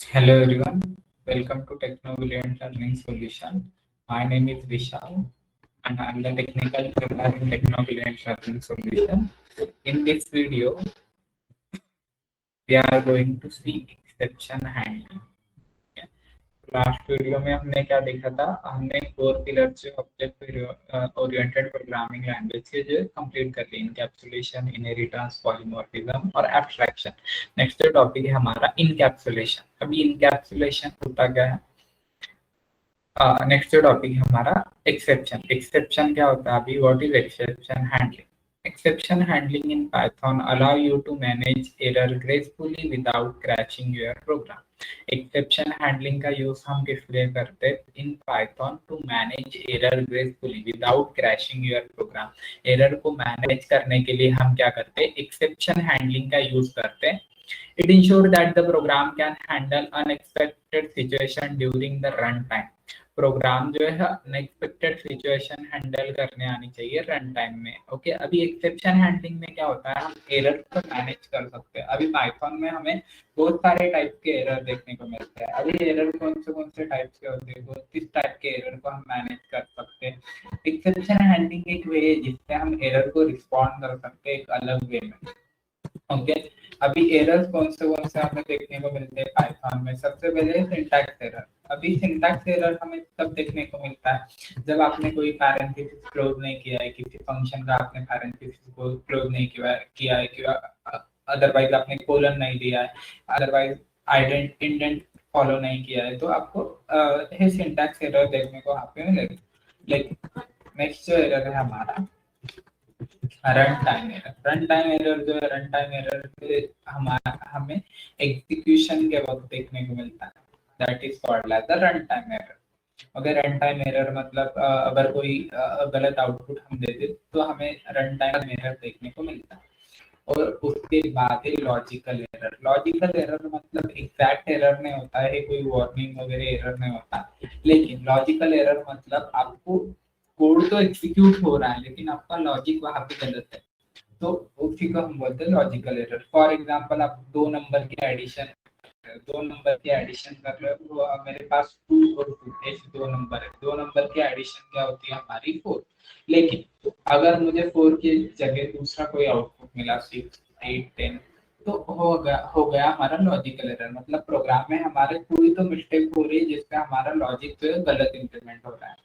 Hello everyone, welcome to Technovilliant Learning Solution. My name is Vishal and I'm the technical trainer in Technovilliant Learning Solution. In this video, we are going to see exception handling. Last video में हमने क्या देखा था? हमने 4 pillar से object oriented programming language के जो complete कर ली, इनकैप्सुलेशन, इनहेरिटेंस, पॉलीमॉर्फिज्म और एब्स्ट्रैक्शन। नेक्स्ट टॉपिक है हमारा इनकैप्सुलेशन। अभी इनकैप्सुलेशन होता क्या है? नेक्स्ट टॉपिक है हमारा एक्सेप्शन। एक्सेप्शन क्या होता है? अभी what is exception handling? Exception handling in Python allow you to manage error gracefully without crashing your program. Exception handling का यूज हम किस लिए करते हैं? In Python to manage error gracefully without crashing your program. Error को manage करने के लिए हम क्या करते हैं? Exception handling का यूज करते हैं। It ensures that the program can handle unexpected situation during the runtime. Program जो है अनएक्सपेक्टेड सिचुएशन हैंडल करने आनी चाहिए रन टाइम में। ओके, अभी एक्सेप्शन हैंडलिंग में क्या होता है? हम एरर को मैनेज कर सकते हैं। अभी पाइथन में हमें बहुत सारे टाइप के एरर देखने को मिलते हैं। अभी एरर कौन से टाइप के होते हैं? 32 टाइप के एरर को हम मैनेज कर सकते हैं। एक्सेप्शन हैंडलिंग एक वे है जिससे हम एरर को रिस्पॉन्ड कर सकते हैं एक अलग वे में। ओके, अभी एरर्स कौन से हमें देखने को मिलते हैं पाइथन में? सबसे पहले सिंटैक्स एरर। अभी सिंटैक्स एरर हमें तब देखने को मिलता है जब आपने कोई पैरेंथेसिस क्लोज नहीं किया है, किसी फंक्शन का आपने पैरेंथेसिस को क्लोज नहीं किया है, अदरवाइज आपने कोलन नहीं दिया है, अदरवाइज आइडेंट इंडेंट फॉलो नहीं किया है, तो आपको सिंटैक्स एरर देखने को आप मिलेगा। लेकिन नेक्स्ट जो एरर है हमारा run time error. Run time error जो है, रन टाइम एरर हमारा हमें एग्जीक्यूशन के वक्त देखने को मिलता है। That is called as the run time error. अगर रन टाइम एरर मतलब अगर कोई गलत आउटपुट हम दे दे तो हमें रन टाइम एरर देखने को मिलता है। और उसके बाद है लॉजिकल एरर। लॉजिकल एरर मतलब एग्जैक्ट एरर नहीं होता है, कोई वार्निंग वगैरह एरर नहीं होता, लेकिन लॉजिकल एरर मतलब आपको कोड तो एग्जीक्यूट हो रहा है लेकिन आपका लॉजिक वहां पे गलत है, तो उसी को हम बोलते हैं लॉजिकल एरर। फॉर एग्जांपल, आप दो नंबर के एडिशन कर रहे हो, वो मेरे पास 2 और 2 ऐसे दो नंबर है। दो नंबर की एडिशन क्या होती है हमारी 4, लेकिन अगर मुझे 4 की जगह दूसरा कोई आउटपुट मिला 6, 8, 10, तो हो गया हमारा लॉजिकल एरर। मतलब प्रोग्राम में हमारे कोई तो मिस्टेक हो रही है जिससे हमारा लॉजिक जो है गलत इंप्लीमेंट हो रहा है।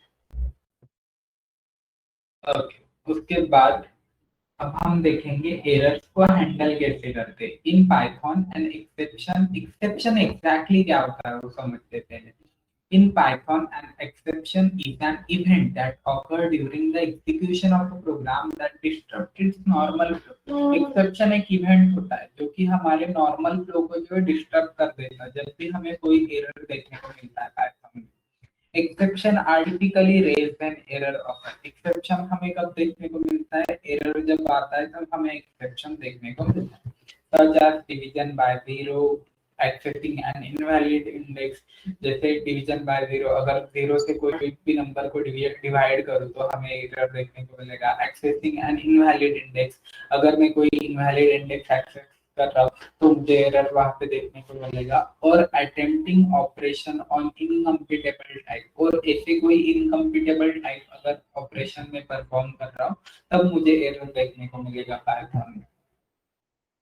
ओके, उसके बाद अब हम देखेंगे एरर्स को हैंडल कैसे करते हैं in Python and exception. Exception exactly क्या होता है वो समझते हैं पहले। In Python, an exception is an event that occurs during the execution of a program that disrupts its normal flow. Exception एक इवेंट होता है जो कि हमारे नॉर्मल फ्लो को जो है डिस्टर्ब कर देता है जब भी हमें कोई एरर देखने को मिलता है पाइथन में। Exception are typically raise an error offer. Exception हमें कब देखने को मिलता है? एरर जब आता है तब हमें एक्सेप्शन देखने को मिलता है। Such as division by zero, excepting an invalid index. जैसे डिवीजन बाय जीरो, अगर जीरो से कोई भी नंबर को डिवाइड करूँ तो हमें एरर देखने को मिलेगा। एक्सेप्टिंग एन इनवैलिड इंडेक्स, अगर मैं कोई इनवैलिड इंडेक्स एक्सेस कर रहा हूँ तो मुझे एरर वहां पे देखने को मिलेगा। और attempting operation on incompatible type, और ऐसे कोई इनकम्पिटेबल टाइप अगर ऑपरेशन में परफॉर्म कर रहा हूँ तब मुझे एरर देखने को मिलेगा पाइथन में।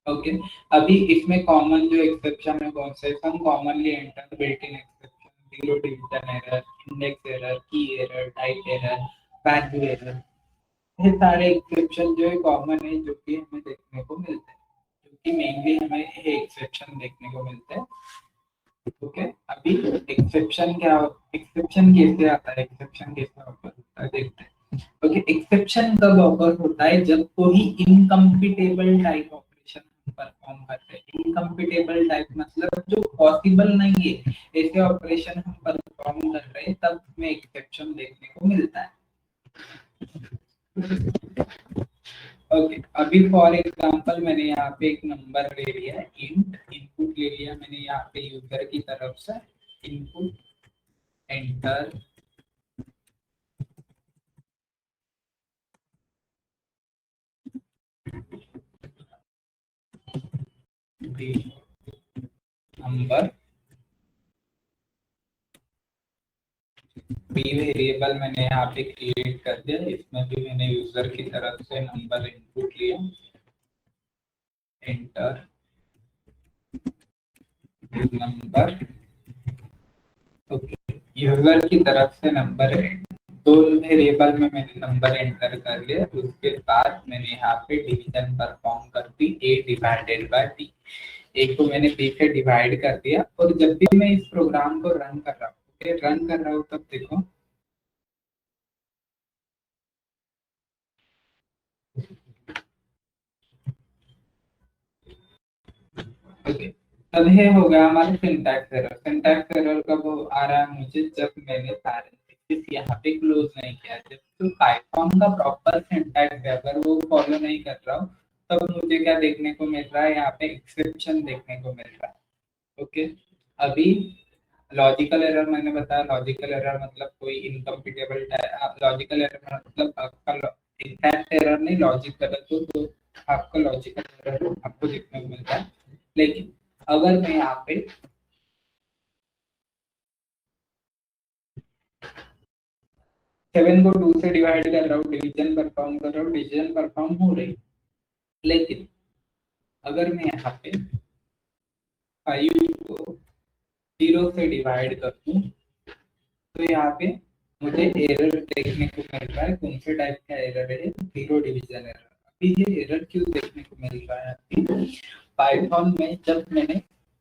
ओके, अभी इसमें कॉमन जो एक्सेप्शन है कौन से? Some commonly enter built in exception, zero division error, index error, key error, type error, value error. ये सारे एक्सेप्शन जो है कॉमन है जो कि हमें देखने को मिलते हैं, जो कि मेनली हमें ये एक्सेप्शन देखने को मिलते हैं। ओके, अभी एक्सेप्शन कैसे आता है, एक्सेप्शन कैसे ऑफर होता है देखते हैं। ओके, एक्सेप्शन कब ऑफर होता है? जब कोई इनकम्पिटेबल टाइप ऑपरेशन परफॉर्म करते हैं। इनकम्पिटेबल टाइप मतलब जो पॉसिबल नहीं है ऐसे ऑपरेशन हम परफॉर्म कर रहे हैं तब हमें एक्सेप्शन देखने को मिलता है। ओके, अभी फॉर एग्जांपल मैंने यहाँ पे एक नंबर ले लिया है, इंट इनपुट ले लिया मैंने यहाँ पे यूजर की तरफ से। Input, enter, the number, B variable मैंने यहाँ पे क्रिएट कर दिया, इसमें भी मैंने यूजर की तरफ से नंबर इनपुट लिया, एंटर नंबर। ओके, यूजर की तरफ से नंबर, दो वेरिएबल में मैंने नंबर एंटर कर लिया। उसके बाद मैंने यहाँ पे डिवीजन परफॉर्म कर दी, ए डिवाइडेड बाय बी। एक को मैंने बी से डिवाइड कर दिया, और जब भी मैं इस प्रोग्राम को रन कर रहा हूँ, रन कर रहा हूँ, तब देखो ओके, तब ये हो गया हमारा सिंटैक्स एरर। सिंटैक्स एरर कब आ रहा है मुझे, जब मैंने पैरेंथेसिस यहाँ पे क्लोज नहीं किया। जब तो पाइथन का प्रॉपर सिंटैक्स है, अगर वो फॉलो नहीं कर रहा हूँ, तब मुझे क्या देखने को मिल रहा है, यहाँ पे एक्सेप्शन देखने को मिल रहा है। ओके, अभी लॉजिकल एरर मैंने बताया, लॉजिकल एरर मतलब कोई इनकम्पिटेबल, लॉजिकल एरर मतलब आपका एग्जैक्ट एरर नहीं, लॉजिक गलत हो तो आपका लॉजिकल एरर आपको देखने को मिलता है। लेकिन अगर मैं यहाँ पे 7 को 2 से डिवाइड कर रहा हूँ, डिवीजन परफॉर्म कर रहा हूँ, डिवीजन परफॉर्म हो रही, लेकिन अगर मैं यहाँ पे 5 को 0 से डिवाइड कर दूं, तो यहाँ पे मुझे एरर देखने को मिल रहा है। कौन से टाइप का एरर है, जीरो डिवीजन एरर। अभी ये एरर क्यों देखने को मिल रहा है, अभी पाइथन में जब मैंने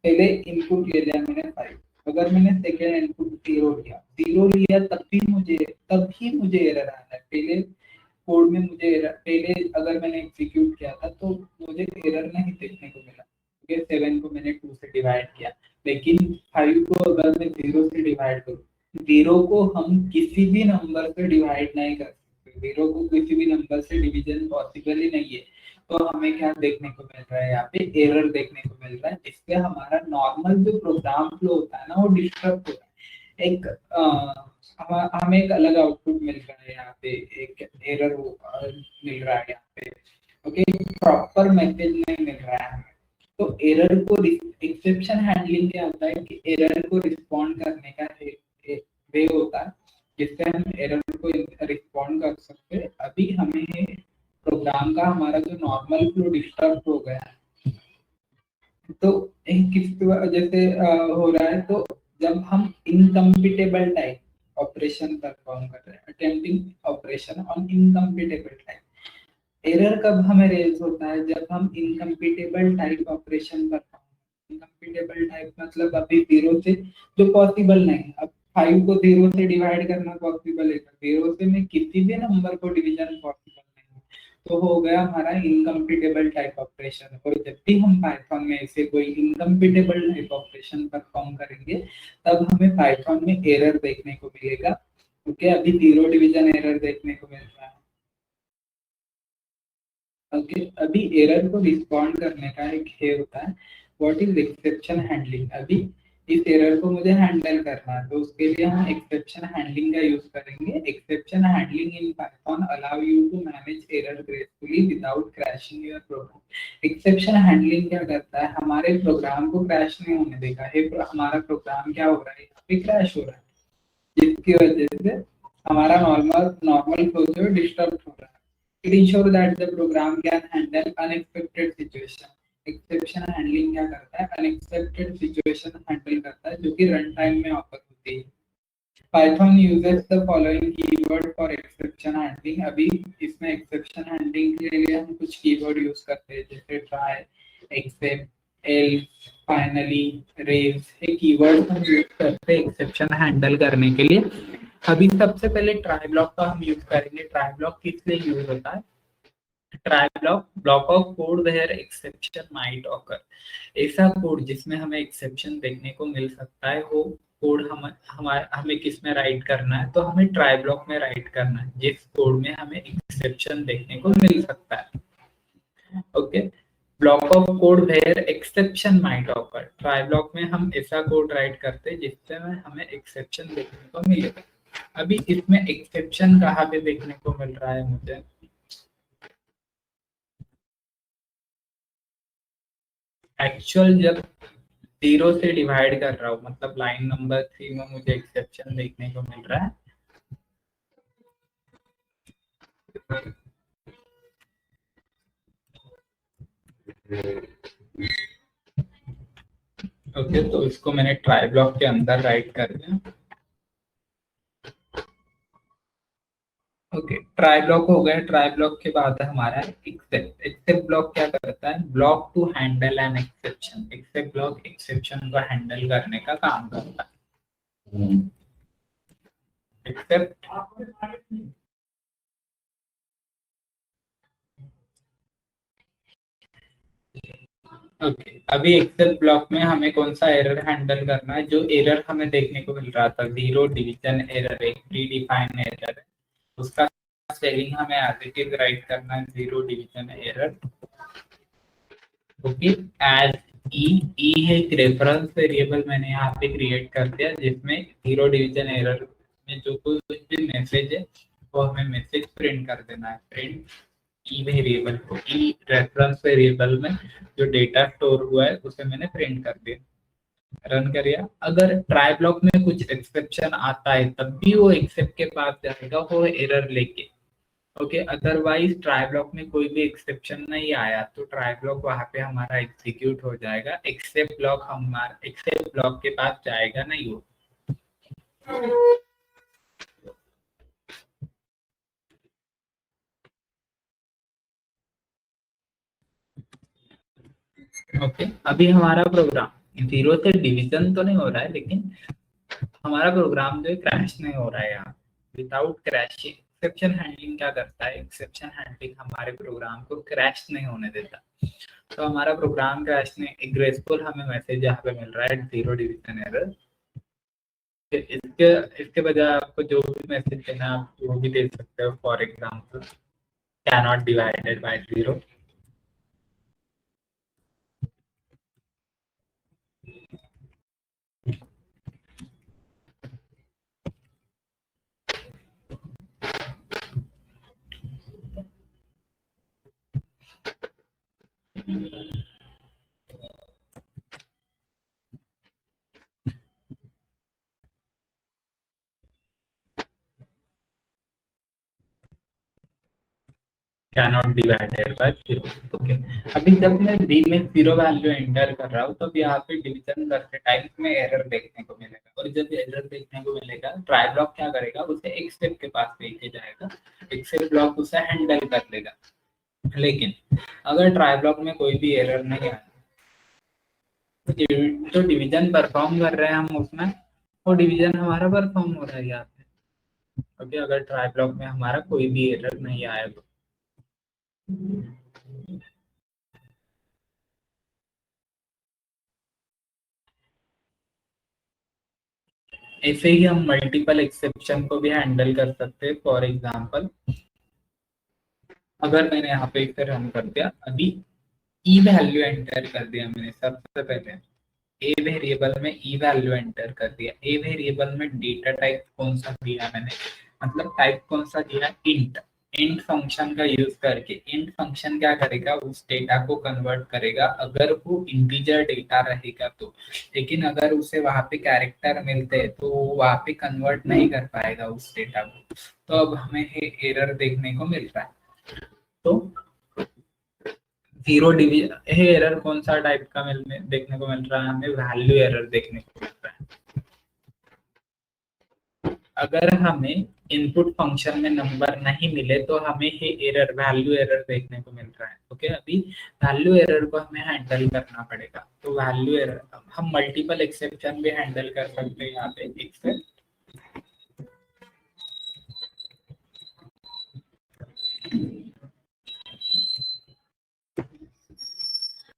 पहले इनपुट ले लिया मैंने 5, अगर मैंने सेकेंड इनपुट 0 लिया, तब भी मुझे एरर आ रहा है। पहले कोड में मुझे एरर, पहले अगर मैंने एग्जीक्यूट किया था तो मुझे एरर नहीं देखने को मिला, क्योंकि 7 को मैंने 2 से डिवाइड किया। लेकिन 5 को अगर मैं 0 से डिवाइड करूँ, 0 को हम किसी भी नंबर से डिवाइड नहीं कर सकते, 0 को किसी भी नंबर से डिवीजन पॉसिबल ही नहीं है। तो हमें क्या देखने को मिल रहा है, यहाँ पे एरर देखने को मिल रहा है, जिससे हमारा नॉर्मल जो प्रोग्राम फ्लो होता है ना, वो डिस्टर्ब हो रहा है। एक हमें एक अलग आउटपुट मिल रहा है, यहाँ पे एक एरर मिल रहा है यहाँ पे। ओके, प्रॉपर मैसेज नहीं मिल रहा है हमें। तो एरर को, एक्सेप्शन हैंडलिंग क्या होता है कि एरर को रिस्पॉन्ड करने का वे होता है, जिससे हम एरर को रिस्पॉन्ड कर सकते हैं। अभी हमें प्रोग्राम का हमारा जो नॉर्मल फ्लो डिस्टर्ब हो गया है, तो किस वजह से हो रहा है, तो जब हम इनकम्पिटेबल टाइप ऑपरेशन परफॉर्म कर रहे हैं, attempting operation on incompatible type. Error कब हमें रेज होता है, जब हम incompatible type operation perform, incompatible type मतलब अभी 0 से, जो पॉसिबल नहीं है। अब 5 को 0 से डिवाइड करना पॉसिबल है, 0 से मैं किसी भी नंबर को डिवीजन पॉसिबल नहीं है, तो हो गया हमारा इनकम्पिटेबल टाइप ऑपरेशन। और जब भी हम पाइथन में ऐसे कोई इनकम्पिटेबल टाइप ऑपरेशन परफॉर्म करेंगे, तब हमें पाइथन में एरर देखने को मिलेगा। ओके, अभी 0 डिवीजन एरर देखने को मिल रहा है। ओके, अभी एरर को रिस्पॉन्ड करने का एक है होता है, व्हाट इज एक्सेप्शन हैंडलिंग। अभी इस एरर को मुझे हैंडल करना है, तो उसके लिए हम एक्सेप्शन हैंडलिंग का यूज करेंगे। Exception handling in Python allow you to manage error gracefully without crashing your program. Exception handling क्या करता है, हमारे प्रोग्राम को क्रैश नहीं होने देगा। हमारा प्रोग्राम क्या हो रहा है, यहाँ पे क्रैश हो रहा है, जिसकी वजह से हमारा नॉर्मल नॉर्मल फ्लो जो डिस्टर्ब हो रहा है। It ensure that the program can handle unexpected situation. Exception handling क्या करता है, अनएक्सपेक्टेड सिचुएशन हैंडल करता है, जो कि रन टाइम में ऑफर होती है। Python uses the following keyword for exception handling. अभी इसमें एक्सेप्शन हैंडलिंग के लिए हम कुछ कीवर्ड यूज करते हैं, जैसे try, except, else, finally, raise. ये कीवर्ड हम यूज करते हैं एक्सेप्शन हैंडल करने के लिए। अभी सबसे पहले ट्राई ब्लॉक का हम यूज करेंगे। ट्राई ब्लॉक किस लिए यूज होता है, try block, block of code where exception might occur. ऐसा कोड जिसमें हमें एक्सेप्शन देखने को मिल सकता है, वो कोड हमें किस में राइट करना है, तो हमें ट्राई ब्लॉक में राइट करना है, जिस कोड में हमें एक्सेप्शन देखने को मिल सकता है। Okay, block of code where exception might occur. Try block में हम ऐसा कोड राइट करते हैं जिससे हमें एक्सेप्शन देखने को मिलेगा। अभी इसमें एक्सेप्शन कहाँ पे देखने को मिल रहा है मुझे, एक्चुअल जब 0 से डिवाइड कर रहा हूँ, मतलब लाइन नंबर 3 में मुझे एक्सेप्शन देखने को मिल रहा है। ओके, तो इसको मैंने ट्राई ब्लॉक के अंदर राइट कर दिया। ओके, ट्राई ब्लॉक हो गया। ट्राई ब्लॉक के बाद हमारा एक्सेप्ट। एक्सेप्ट ब्लॉक क्या करता है? Block to handle an exception. Except block exception को हैंडल करने का काम करता है। एक्सेप्ट। ओके, अभी एक्सेप्ट ब्लॉक में हमें कौन सा एरर हैंडल करना है? जो एरर हमें देखने को मिल रहा था, जीरो डिवीजन एरर, एक प्री डिफाइन एरर है, उसका स्पेलिंग हमें एज इट इज राइट करना है, zero division error. Okay, as E. E है एक रेफरेंस वेरिएबल मैंने यहाँ पे क्रिएट कर दिया, जिसमें जीरो डिवीजन एरर में जो कोई भी मैसेज है वो हमें मैसेज प्रिंट कर देना है। प्रिंट ई वेरिएबल को, ई रेफरेंस वेरिएबल में जो डेटा स्टोर हुआ है उसे मैंने प्रिंट कर दिया। रन करिए। अगर ट्राई ब्लॉक में कुछ एक्सेप्शन आता है तब भी वो एक्सेप्ट के पास जाएगा वो एरर लेके। ओके, अदरवाइज ट्राई ब्लॉक में कोई भी एक्सेप्शन नहीं आया तो ट्राई ब्लॉक वहां पे हमारा एग्जीक्यूट हो जाएगा। एक्सेप्ट ब्लॉक के पास जाएगा नहीं वो। ओके, अभी हमारा प्रोग्राम जीरो से डिवीजन तो नहीं हो रहा है, लेकिन हमारा प्रोग्राम जो है क्रैश नहीं हो रहा है यहाँ, विदाउट क्रैशिंग। एक्सेप्शन हैंडलिंग क्या करता है? एक्सेप्शन हैंडलिंग हमारे प्रोग्राम को क्रैश नहीं होने देता। तो हमारा प्रोग्राम क्रैश नहीं, एक ग्रेसफुल हमें मैसेज यहाँ पे मिल रहा है, जीरो डिवीजन एरर। इसके इसके बजाय आपको जो भी मैसेज देना है आप वो भी दे सकते हो। For example, cannot divided by zero. Cannot divided by zero. Okay, अभी जब मैं डी में जीरो वैल्यू एंटर कर रहा हूँ तब यहाँ पे डिवीजन करते टाइम में एरर देखने को मिलेगा, और जब एरर देखने को मिलेगा ट्राई ब्लॉक क्या करेगा? उसे एक स्टेप के पास लेके जाएगा, एक्सेप्ट ब्लॉक उसे हैंडल कर लेगा। लेकिन अगर ट्राई ब्लॉक में कोई भी एरर नहीं आया तो जो डिवीजन परफॉर्म कर रहे हैं हम उसमें, वो डिवीजन हमारा परफॉर्म हो रहा है यहाँ पे। ओके, अगर ट्राई ब्लॉक में हमारा कोई भी एरर नहीं आया तो। ऐसे ही हम मल्टीपल एक्सेप्शन को भी हैंडल कर सकते हैं। फॉर एग्जांपल, अगर मैंने यहाँ पे इसे रन कर दिया, अभी ई वैल्यू एंटर कर दिया मैंने सबसे पहले, ए वेरिएबल में ई वैल्यू एंटर कर दिया। ए वेरिएबल में डेटा टाइप कौन सा दिया मैंने, मतलब टाइप कौन सा दिया? इंट। इंट फंक्शन का यूज करके इंट फंक्शन क्या करेगा? उस डेटा को कन्वर्ट करेगा अगर वो इंटीजर डेटा रहेगा तो। लेकिन अगर उसे वहां पे कैरेक्टर मिलते हैं तो वो वहां पे कन्वर्ट नहीं कर पाएगा उस डेटा को। तो अब हमें ये एरर देखने को मिल रहा है। तो जीरो डिवीजन, ये एरर कौन सा टाइप का देखने को मिल रहा है? हमें वैल्यू एरर देखने को मिल रहा है। अगर हमें इनपुट फंक्शन में नंबर नहीं मिले तो हमें ये एरर, वैल्यू एरर देखने को मिल रहा है। ओके, अभी वैल्यू एरर को हमें हैंडल करना पड़ेगा। तो वैल्यू एरर हम मल्टीपल एक्सेप्शन भी हैंडल कर सकते हैं यहाँ पे। Except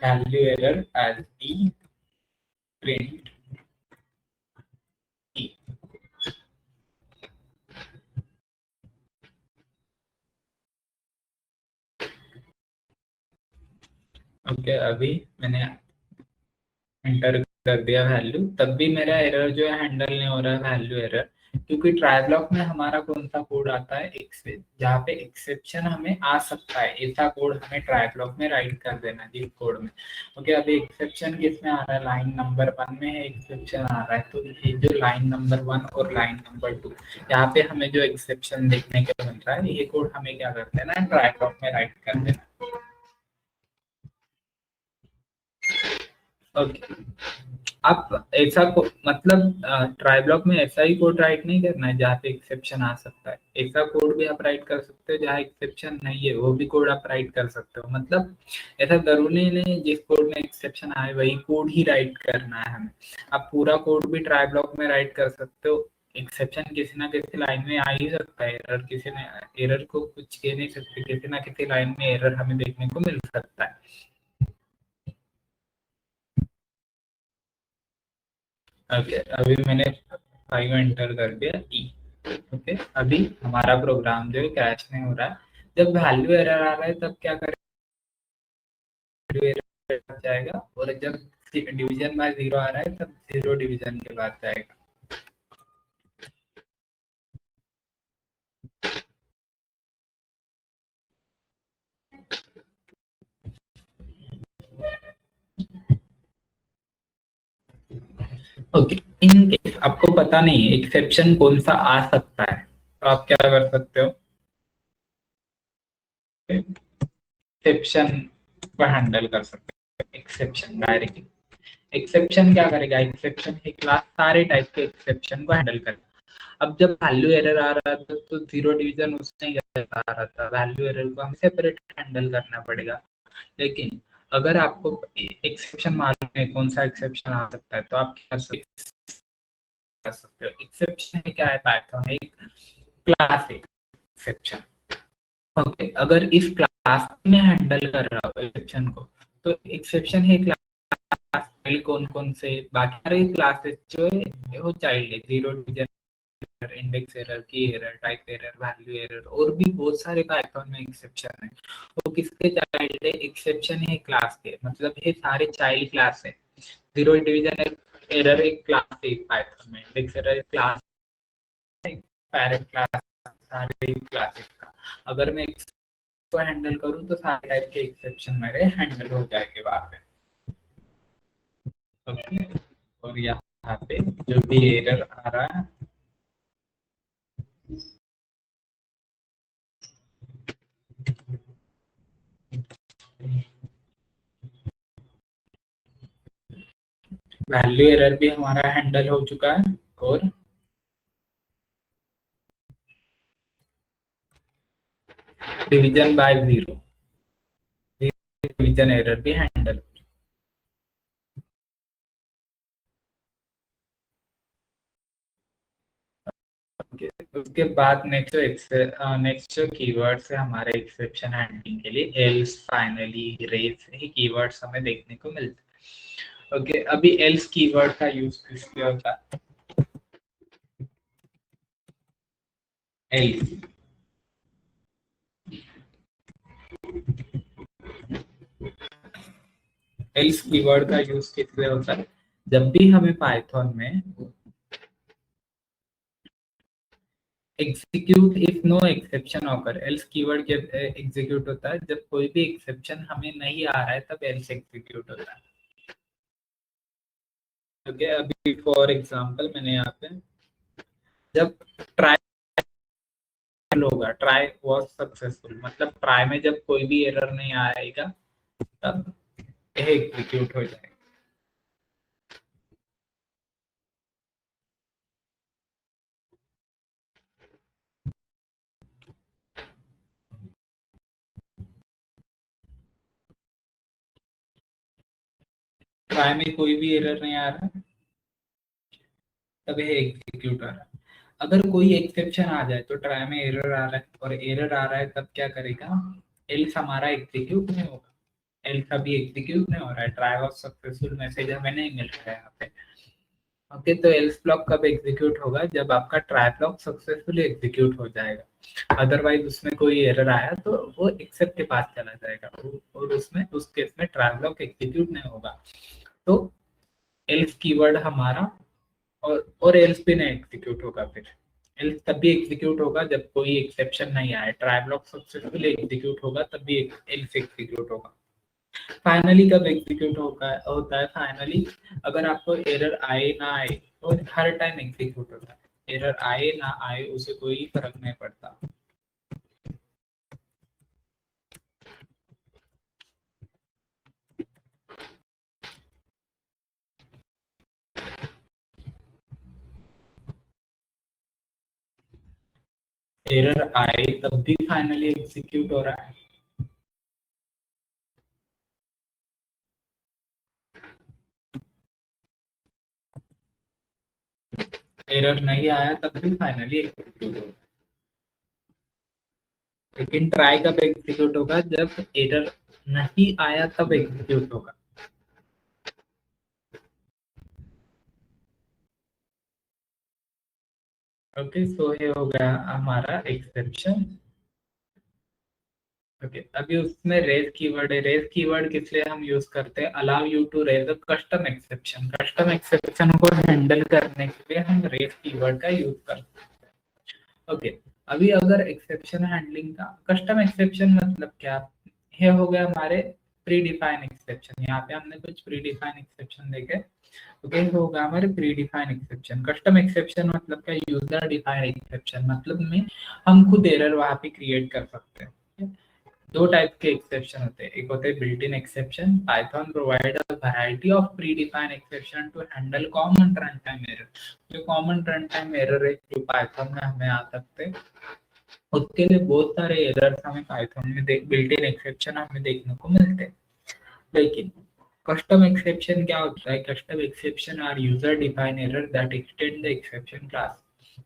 value error as D print E. Okay, अभी मैंने एंटर कर दिया वैल्यू, तब भी मेरा एरर जो है हैंडल नहीं हो रहा है, वैल्यू एरर। क्योंकि ट्राई ब्लॉक में हमारा कौन सा कोड आता है, जहाँ पे एक्सेप्शन हमें आ सकता है, ऐसा कोड हमें ट्राई ब्लॉक में राइट कर देना जिस कोड में। ओके, अभी एक्सेप्शन किस में आ रहा है, लाइन नंबर 1 में है एक्सेप्शन आ रहा है, तो ये जो लाइन नंबर 1 और लाइन नंबर 2 यहाँ पे हमें जो एक्सेप्शन देखने को मिल रहा है, ये कोड हमें क्या कर देना है, ट्राई ब्लॉक में राइट कर देना। ओके, आप ऐसा मतलब ट्राई ब्लॉक में ऐसा ही कोड राइट नहीं करना है जहाँ पे एक्सेप्शन आ सकता है, ऐसा कोड भी आप राइट कर सकते हो जहाँ एक्सेप्शन नहीं है, वो भी कोड आप राइट कर सकते हो। मतलब ऐसा जरूरी नहीं जिस कोड में एक्सेप्शन आए वही कोड ही राइट करना है हमें, आप पूरा कोड भी ट्राई ब्लॉक में राइट कर सकते हो। एक्सेप्शन किसी ना किसी लाइन में आ ही सकता है, एरर किसी ने, एरर को कुछ कह नहीं सकते, किसी ना किसी लाइन में एरर हमें देखने को मिल सकता है। ओके, अभी मैंने 5 एंटर कर दिया ई। ओके, अभी हमारा प्रोग्राम जो है क्रैश नहीं हो रहा है। जब वैल्यू एरर आ रहा है तब क्या करें, वैल्यू एरर जाएगा, और जब डिवीजन बाय जीरो आ रहा है तब जीरो डिवीजन के बाद जाएगा। ओके, इन केस आपको पता नहीं है एक्सेप्शन कौन सा आ सकता है, तो आप क्या कर सकते हो, एक्सेप्शन को हैंडल कर सकते हो, एक्सेप्शन डायरेक्टली। एक्सेप्शन क्या करेगा, एक्सेप्शन एक क्लास सारे टाइप के एक्सेप्शन को हैंडल करेगा। अब जब वैल्यू एरर आ रहा था तो जीरो डिवीजन उसने आ रहा था, वैल्यू एरर को हमें सेपरेट हैंडल करना पड़ेगा। लेकिन अगर आपको एक्सेप्शन मालूम है कौन सा एक्सेप्शन आ सकता है, तो आप क्या कर सकते हो, एक्सेप्शन क्या है, पाइथन एक क्लास है एक्सेप्शन। ओके, अगर इस क्लास में हैंडल कर रहा हो एक्सेप्शन को, तो एक्सेप्शन है क्लास कौन कौन से, बाकी सारे क्लासेस जो है वो चाइल्ड है, zero division, index error, key error, type error, value error, और भी बहुत सारे पाइथन में एक्सेप्शन है। वो किसके चाइल्ड है, एक्सेप्शन है क्लास के, मतलब ये सारे चाइल्ड क्लास है। जीरो डिवीजन एरर एक क्लास है पाइथन में, इंडेक्स एरर एक क्लास है, पैरेंट क्लास, सारे क्लासेस का। अगर मैं इसको हैंडल करूँ तो सारे टाइप के एक्सेप्शन मेरे हैंडल हो जाएंगे वहां पे। ओके, और यहाँ पे जो भी एरर आ रहा है, वैल्यू एरर भी हमारा हैंडल हो चुका है, और division by zero, division error भी हैंडल। उसके बाद नेक्स्ट जो कीवर्ड्स है हमारे एक्सेप्शन हैंडलिंग के लिए, एल्स, फाइनली, रेस, ये कीवर्ड्स हमें देखने को मिलते हैं। ओके, अभी एल्स कीवर्ड का यूज किस लिए होता है, एल्स, एल्स कीवर्ड का यूज किस लिए होता है, जब भी हमें पाइथन में execute if no exception occur, else keyword के एग्जीक्यूट होता है जब कोई भी एक्सेप्शन हमें नहीं आ रहा है, तब एल्स एग्जीक्यूट होता है। ओके, अभी फॉर एग्जांपल मैंने यहाँ पे, जब ट्राई होगा, ट्राई वाज सक्सेसफुल, मतलब ट्राई में जब कोई भी एरर नहीं आएगा तब यह एग्जीक्यूट हो जाएगा। ट्राई में कोई भी एरर नहीं आ रहा, तब यह एग्जीक्यूट आ रहा है। अगर कोई एक्सेप्शन आ जाए तो ट्राई में एरर आ रहा है और एरर आ रहा है, तब क्या करेगा, एल्स हमारा एग्जीक्यूट नहीं होगा, एल्स अभी एग्जीक्यूट नहीं हो रहा है, ट्राई वाज सक्सेसफुल मैसेज हमें नहीं मिल रहा है यहाँ पे। ओके, तो एल्स ब्लॉक कब एग्जीक्यूट होगा, जब आपका ट्राई ब्लॉक सक्सेसफुली एग्जीक्यूट हो जाएगा। अदरवाइज उसमें कोई एरर आया तो वो एक्सेप्ट के पास चला जाएगा, और उसमें उस केस में ट्राई ब्लॉक एग्जीक्यूट नहीं होगा। तो एल्स कीवर्ड हमारा, और एल्स भी नहीं एग्जीक्यूट होगा फिर। एल्स तभी एग्जीक्यूट होगा जब कोई एक्सेप्शन नहीं आए, ट्राई ब्लॉक सक्सेसफुली एग्जीक्यूट होगा तभी एल्स एग्जीक्यूट होगा। फाइनली कब एग्जीक्यूट होता है फाइनली, अगर आपको एरर आए ना आए तो हर टाइम एग्जीक्यूट होता है, एरर आए ना आए उसे कोई फर्क नहीं पड़ता। एरर आए तब भी फाइनली एग्जीक्यूट हो रहा है। एरर नहीं आया तब भी फाइनली एग्जीक्यूट होगा, लेकिन ट्राई कब एग्जीक्यूट होगा, जब एरर नहीं आया तब एग्जीक्यूट होगा। ओके, सो ये हो गया हमारा एक्सेप्शन। ओके, अभी उसमें रेज कीवर्ड है। रेज कीवर्ड किस लिए हम यूज करते हैं, allow you to raise a custom exception. Custom exception को हैंडल करने के लिए हम रेज कीवर्ड का यूज करते हैं। ओके, अभी अगर एक्सेप्शन हैंडलिंग का कस्टम एक्सेप्शन मतलब क्या, ये हो गया हमारे प्री डिफाइन एक्सेप्शन। यहाँ पे हमने कुछ प्री डिफाइन एक्सेप्शन देखे। ओके, होगा हमारे pre define exception. Custom exception मतलब क्या, यूजर डिफाइन एक्सेप्शन मतलब में हम खुद एरर वहां पे क्रिएट कर सकते हैं। दो टाइप के एक्सेप्शन होते हैं, एक होते हैं built in exception. Python provide a variety of predefined exception to handle common run time error. जो कॉमन रन टाइम एरर है जो पाइथन में हमें आ सकते हैं, उसके लिए बहुत सारे एरर्स हमें पाइथन में बिल्ट इन एक्सेप्शन हमें देखने को मिलते हैं। लेकिन कस्टम एक्सेप्शन क्या होता है, custom exception are user define error that extend the exception class.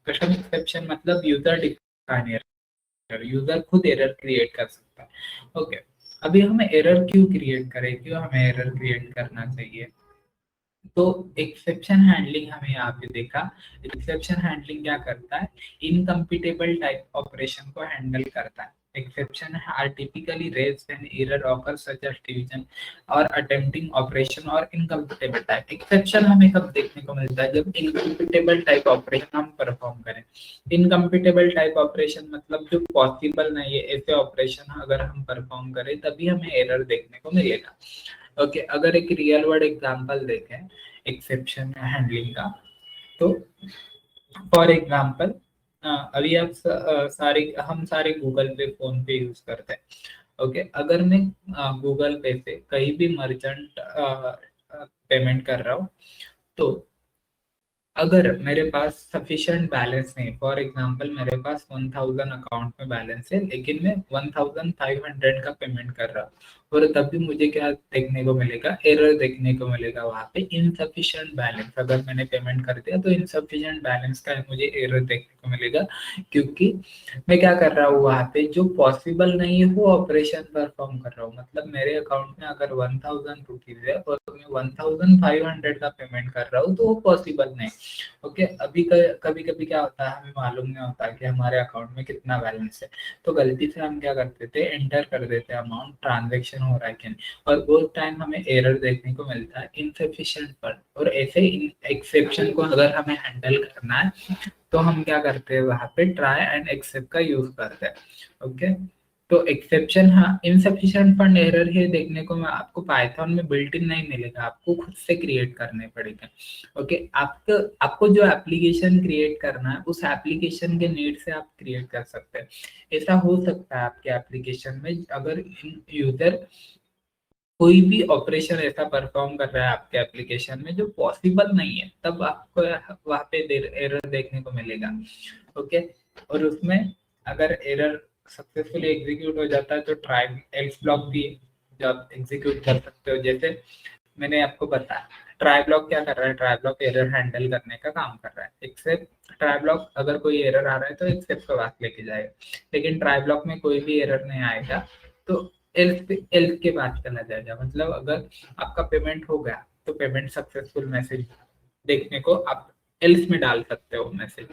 Custom exception मतलब यूजर डिफाइन एरर, यूजर खुद एरर क्रिएट कर सकता है। ओके, अभी हमें एरर क्यों क्रिएट करें, क्यों हमें एरर क्रिएट करना चाहिए, तो एक्सेप्शन हैंडलिंग हमें यहाँ पे देखा। एक्सेप्शन हैंडलिंग क्या करता है, इनकम्पिटेबल टाइप ऑपरेशन को हैंडल करता है। Exception are typically raised when error occurs such as division और अटेम्प्टिंग ऑपरेशन और इनकम्पिटेबल टाइप। एक्सेप्शन हमें कब देखने को मिलता है, जब इनकम्पिटेबल टाइप ऑपरेशन हम परफॉर्म करें। इनकम्पिटेबल टाइप ऑपरेशन मतलब जो पॉसिबल नहीं है ऐसे ऑपरेशन अगर हम परफॉर्म करें तभी हमें एरर देखने को मिलेगा। ओके, अगर एक रियल वर्ल्ड एग्जांपल देखें एक्सेप्शन हैंडलिंग का, तो फॉर एग्जांपल अभी आप सारे हम सारे गूगल पे फोन पे यूज करते हैं। ओके, अगर मैं गूगल पे से कहीं भी मर्चेंट पेमेंट कर रहा हूँ, तो अगर मेरे पास सफिशिएंट बैलेंस नहीं, फॉर एग्जांपल मेरे पास 1000 अकाउंट में बैलेंस है लेकिन मैं 1500 का पेमेंट कर रहा हूँ, और तब भी मुझे क्या देखने को मिलेगा, एरर देखने को मिलेगा वहां पे, इनसफिशिएंट बैलेंस। अगर मैंने पेमेंट कर दिया तो इनसफिशिएंट बैलेंस का मुझे एरर देखने को मिलेगा, क्योंकि मैं क्या कर रहा हूँ वहां पे, जो पॉसिबल नहीं है वो ऑपरेशन परफॉर्म कर रहा हूँ। मतलब मेरे अकाउंट में अगर 1000 रुपीज है और मैं 1500 का पेमेंट कर रहा हूँ तो वो पॉसिबल नहीं। ओके, अभी कभी कभी क्या होता है, हमें मालूम नहीं होता कि हमारे अकाउंट में कितना बैलेंस है, तो गलती से हम क्या करते थे, एंटर कर देते हैं अमाउंट, ट्रांजेक्शन हो रहा है कि नहीं, और वो टाइम हमें एरर देखने को मिलता है इनसफिशिएंट फंड। और ऐसे एक्सेप्शन को अगर हमें हैंडल करना है तो हम क्या करते हैं, वहां पे ट्राई एंड एक्सेप्ट का यूज करते हैं। ओके, तो एक्सेप्शन, हाँ, इनसफिशिएंट फंड एरर है देखने को मैं आपको पाइथन में बिल्ट इन नहीं मिलेगा, आपको खुद से क्रिएट करने पड़ेगा। ओके, आपको आपको जो एप्लीकेशन क्रिएट करना है उस एप्लीकेशन के नीड से आप क्रिएट कर सकते हैं। ऐसा हो सकता है आपके एप्लीकेशन में अगर यूजर कोई भी ऑपरेशन ऐसा परफॉर्म कर रहा है आपके एप्लीकेशन में जो पॉसिबल नहीं है, तब आपको वहां पे एरर देखने को मिलेगा। ओके, और उसमें अगर एरर सक्सेसफुली एग्जीक्यूट हो जाता है तो ट्राई एल्स ब्लॉक भी है, जो आप एग्जीक्यूट कर सकते हो। जैसे मैंने आपको बताया, ट्राई ब्लॉक क्या कर रहा है, ट्राई ब्लॉक एरर हैंडल करने का काम कर रहा है। एक्सेप्ट ट्राई ब्लॉक अगर कोई एरर आ रहा है तो एक्सेप्ट का बात लेके जाएगा, लेकिन ट्राई ब्लॉक में कोई भी एरर नहीं आएगा तो एल्स एल्स के बाद चला जाएगा। मतलब अगर आपका पेमेंट हो गया तो पेमेंट सक्सेसफुल मैसेज देखने को आप एल्स में डाल सकते हो मैसेज।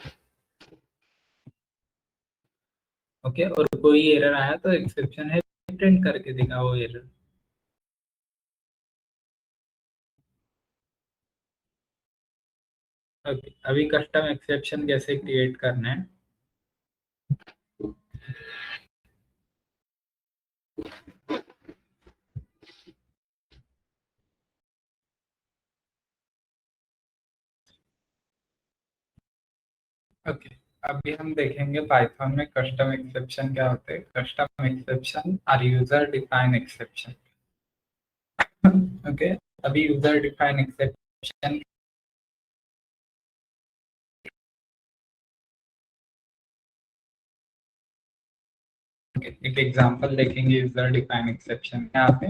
ओके, और कोई एरर आया तो एक्सेप्शन है, प्रिंट करके देगा वो एरर। अभी कस्टम एक्सेप्शन कैसे क्रिएट करना है। ओके, अभी हम देखेंगे पाइथन में कस्टम एक्सेप्शन क्या होते हैं। Custom exception are user define exception. Okay, अभी यूजर डिफाइन एक्सेप्शन एक एग्जांपल देखेंगे। यूजर डिफाइन एक्सेप्शन यहाँ पे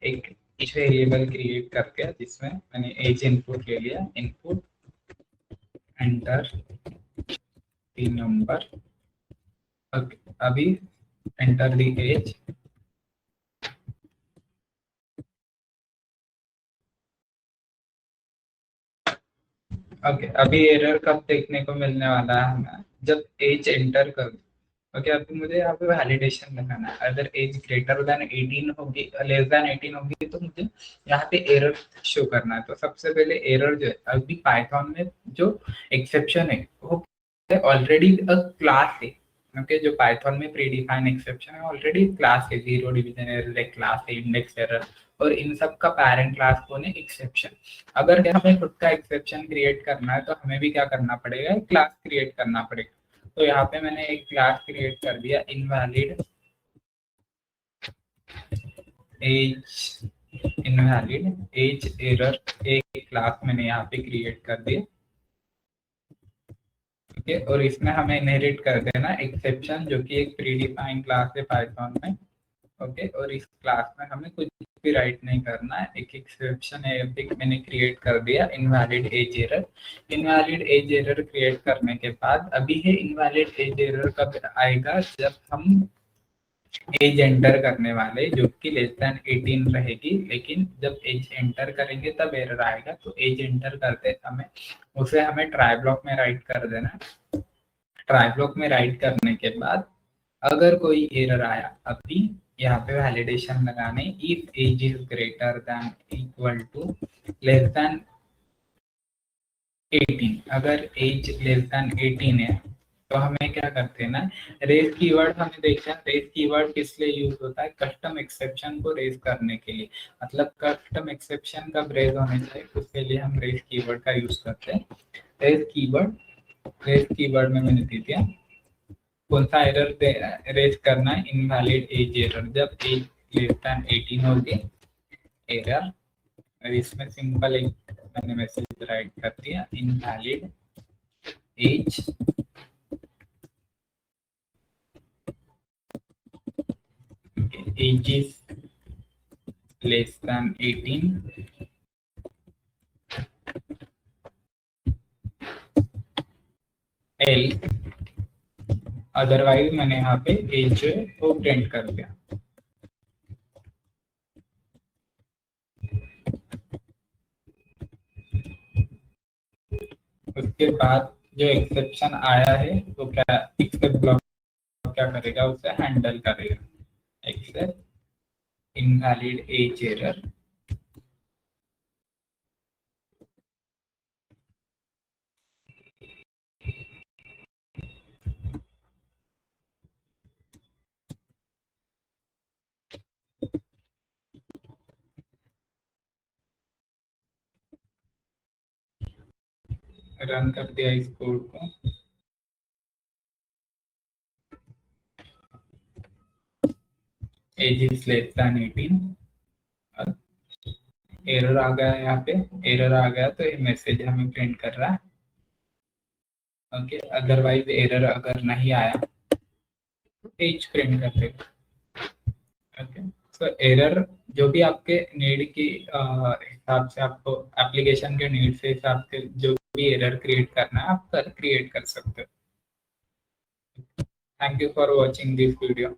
एक इच वेरिएबल क्रिएट करके जिसमें मैंने एज इनपुट ले लिया। Input enter the number. Okay, अभी एंटर द एज। ओके, अभी एरर कब देखने को मिलने वाला है हमें, जब एज एंटर कर। ओके, अभी मुझे यहाँ पे वैलिडेशन लगाना है। अगर एज ग्रेटर देन 18 होगी, लेस देन 18 होगी, तो मुझे यहाँ पे एरर शो करना है। तो सबसे पहले एरर जो है, अभी पाइथन में जो एक्सेप्शन है वो ऑलरेडी क्लास है। ओके, जो पाइथन में प्री डिफाइन एक्सेप्शन है ऑलरेडी क्लास है। जीरो डिवीजन एरर एक क्लास है, इंडेक्स एरर, और इन सब का पेरेंट क्लास कौन है, एक्सेप्शन। अगर हमें खुद का एक्सेप्शन क्रिएट करना है तो हमें भी क्या करना पड़ेगा, एक क्लास क्रिएट करना पड़ेगा। तो यहाँ पे मैंने एक क्लास क्रिएट कर दिया, invalid age. Invalid age error एक क्लास मैंने यहाँ पे क्रिएट कर दिया। ठीक है, और इसमें हमें इनहेरिट कर देना एक्सेप्शन, जो कि एक प्री डिफाइंड क्लास है पाइथन में। ओके, और इस क्लास में हमें कुछ भी राइट नहीं करना है। एक एक्सेप्शन है एक मैंने क्रिएट कर दिया, invalid age error. Invalid age error create करने के बाद अभी है इनवैलिड एज एरर कब आएगा, जब हम एज एंटर करने वाले जो कि लेस देन 18 रहेगी, लेकिन जब एज एंटर करेंगे तब एरर आएगा। तो एज एंटर करते समय उसे हमें ट्राई ब्लॉक में राइट कर देना है। ट्राई ब्लॉक में राइट करने के बाद अगर कोई एरर आया, अभी यहाँ पे वैलिडेशन लगाने, if age is greater than equal to less than 18। अगर एज लेस देन 18 है तो हमें क्या करते हैं ना, रेज कीवर्ड हमें देखना है। रेज कीवर्ड किस लिए यूज होता है, कस्टम एक्सेप्शन को रेज करने के लिए। मतलब कस्टम एक्सेप्शन कब रेज होने चाहिए, उसके लिए हम रेज कीवर्ड का यूज करते हैं। रेज कीवर्ड में मैंने दे दिया कौन सा एरर रेज करना है, इनवैलिड एज एरर। जब एज लेस देन 18 होगी एरर, और इसमें सिंपल एक मैंने मैसेज राइट कर दिया, invalid age age is less than 18 एल। अदरवाइज मैंने यहाँ पे एज जो है वो प्रिंट कर दिया। उसके बाद जो एक्सेप्शन आया है वो क्या, एक्सेप्ट ब्लॉक क्या करेगा, उसे हैंडल करेगा। Except invalid age error. Run कर दिया इस कोड को। Age is less than 18। Error आ गया, यहाँ पे एरर आ गया तो ये मैसेज हमें प्रिंट कर रहा है। ओके, अदरवाइज एरर अगर नहीं आया तो एज प्रिंट कर देगा। ओके, तो एरर जो भी आपके नीड की हिसाब से, आपको एप्लीकेशन के नीड से हिसाब से जो भी एरर क्रिएट करना है आप क्रिएट कर सकते हो। Thank you for watching this video.